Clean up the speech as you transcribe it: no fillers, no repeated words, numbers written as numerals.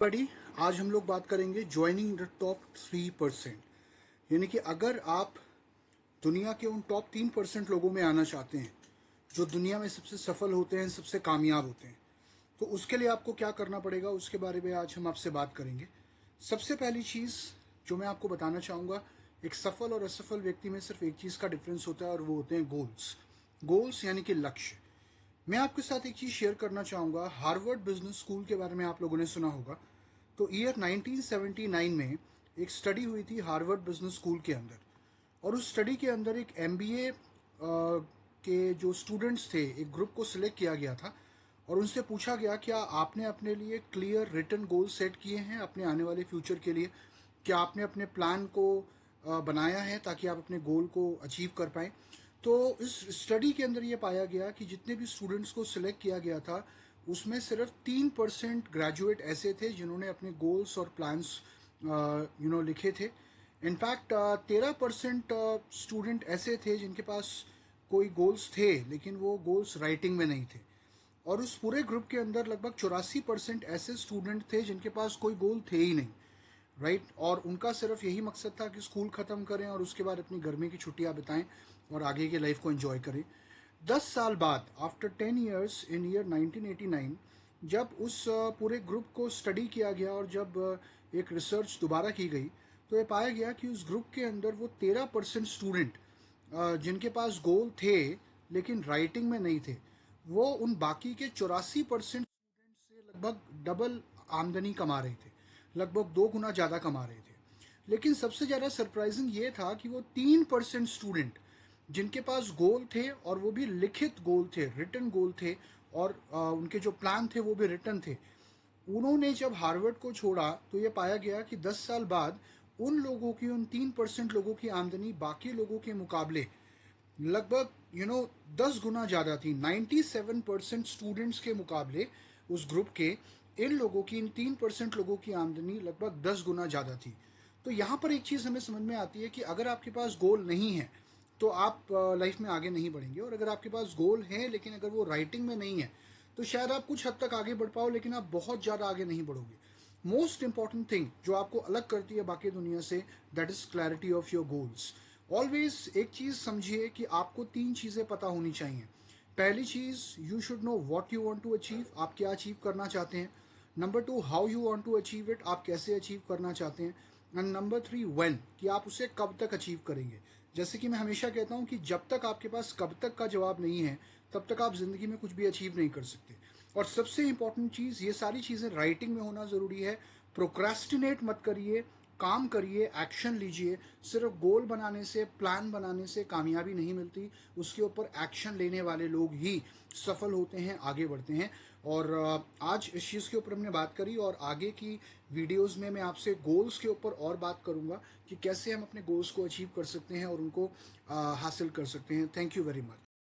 बड़ी आज हम लोग बात करेंगे ज्वाइनिंग द टॉप 3%। यानी कि अगर आप दुनिया के उन टॉप 3% लोगों में आना चाहते हैं जो दुनिया में सबसे सफल होते हैं, सबसे कामयाब होते हैं, तो उसके लिए आपको क्या करना पड़ेगा, उसके बारे में आज हम आपसे बात करेंगे। सबसे पहली चीज़ जो मैं आपको बताना चाहूँगा, एक सफल और असफल व्यक्ति में सिर्फ एक चीज़ का डिफरेंस होता है और वो होते हैं गोल्स। गोल्स यानी कि लक्ष्य। मैं आपके साथ एक चीज़ शेयर करना चाहूँगा। हार्वर्ड बिजनेस स्कूल के बारे में आप लोगों ने सुना होगा। तो ईयर 1979 में एक स्टडी हुई थी हार्वर्ड बिजनेस स्कूल के अंदर, और उस स्टडी के अंदर एक एमबीए के जो स्टूडेंट्स थे, एक ग्रुप को सिलेक्ट किया गया था और उनसे पूछा गया, क्या आपने अपने लिए क्लियर रिटन गोल सेट किए हैं अपने आने वाले फ्यूचर के लिए? क्या आपने अपने प्लान को बनाया है ताकि आप अपने गोल को अचीव कर पाएं? तो इस स्टडी के अंदर ये पाया गया कि जितने भी स्टूडेंट्स को सिलेक्ट किया गया था उसमें सिर्फ 3% ग्रेजुएट ऐसे थे जिन्होंने अपने गोल्स और प्लान्स लिखे थे। इनफैक्ट 13% स्टूडेंट ऐसे थे जिनके पास कोई गोल्स थे लेकिन वो गोल्स राइटिंग में नहीं थे। और उस पूरे ग्रुप के अंदर लगभग 84% ऐसे स्टूडेंट थे जिनके पास कोई गोल थे ही नहीं। राइट, और उनका सिर्फ यही मकसद था कि स्कूल ख़त्म करें और उसके बाद अपनी गर्मी की छुट्टियां बिताएं और आगे की लाइफ को एंजॉय करें। 10 साल बाद, आफ्टर 10 ईयर्स, इन ईयर 1989, जब उस पूरे ग्रुप को स्टडी किया गया और जब एक रिसर्च दोबारा की गई, तो ये पाया गया कि उस ग्रुप के अंदर वो 13% स्टूडेंट जिनके पास गोल थे लेकिन राइटिंग में नहीं थे, वो उन बाकी के 84% स्टूडेंट से लगभग डबल आमदनी कमा रहे थे, लगभग 2 गुना ज़्यादा कमा रहे थे। लेकिन सबसे ज़्यादा सरप्राइजिंग ये था कि वो 3% स्टूडेंट जिनके पास गोल थे और वो भी लिखित गोल थे, रिटन गोल थे, और उनके जो प्लान थे वो भी रिटन थे, उन्होंने जब हार्वर्ड को छोड़ा तो ये पाया गया कि 10 साल बाद उन लोगों की, उन 3% लोगों की आमदनी बाकी लोगों के मुकाबले लगभग 10 गुना ज़्यादा थी। 97% स्टूडेंट्स के मुकाबले उस ग्रुप के इन लोगों की, इन 3% लोगों की आमदनी लगभग 10 गुना ज़्यादा थी। तो यहाँ पर एक चीज़ हमें समझ में आती है कि अगर आपके पास गोल नहीं है तो आप लाइफ में आगे नहीं बढ़ेंगे, और अगर आपके पास गोल है लेकिन अगर वो राइटिंग में नहीं है तो शायद आप कुछ हद तक आगे बढ़ पाओ लेकिन आप बहुत ज़्यादा आगे नहीं बढ़ोगे। मोस्ट इंपॉर्टेंट थिंग जो आपको अलग करती है बाकी दुनिया से, that is clarity of your goals. Always एक चीज़ समझिए कि आपको 3 चीज़ें पता होनी चाहिए। पहली चीज़, you should know what you want to achieve, आप क्या अचीव करना चाहते हैं। Number 2, how you want to achieve it, आप कैसे अचीव करना चाहते हैं। एंड नंबर 3, व्हेन, कि आप उसे कब तक अचीव करेंगे। जैसे कि मैं हमेशा कहता हूँ कि जब तक आपके पास कब तक का जवाब नहीं है तब तक आप ज़िंदगी में कुछ भी अचीव नहीं कर सकते। और सबसे इंपॉर्टेंट चीज़, ये सारी चीज़ें राइटिंग में होना ज़रूरी है। प्रोक्रेस्टिनेट मत करिए, काम करिए, एक्शन लीजिए। सिर्फ गोल बनाने से, प्लान बनाने से कामयाबी नहीं मिलती, उसके ऊपर एक्शन लेने वाले लोग ही सफल होते हैं, आगे बढ़ते हैं। और आज इस चीज़ के ऊपर हमने बात करी, और आगे की वीडियोस में मैं आपसे गोल्स के ऊपर और बात करूंगा कि कैसे हम अपने गोल्स को अचीव कर सकते हैं और उनको हासिल कर सकते हैं। Thank you very much.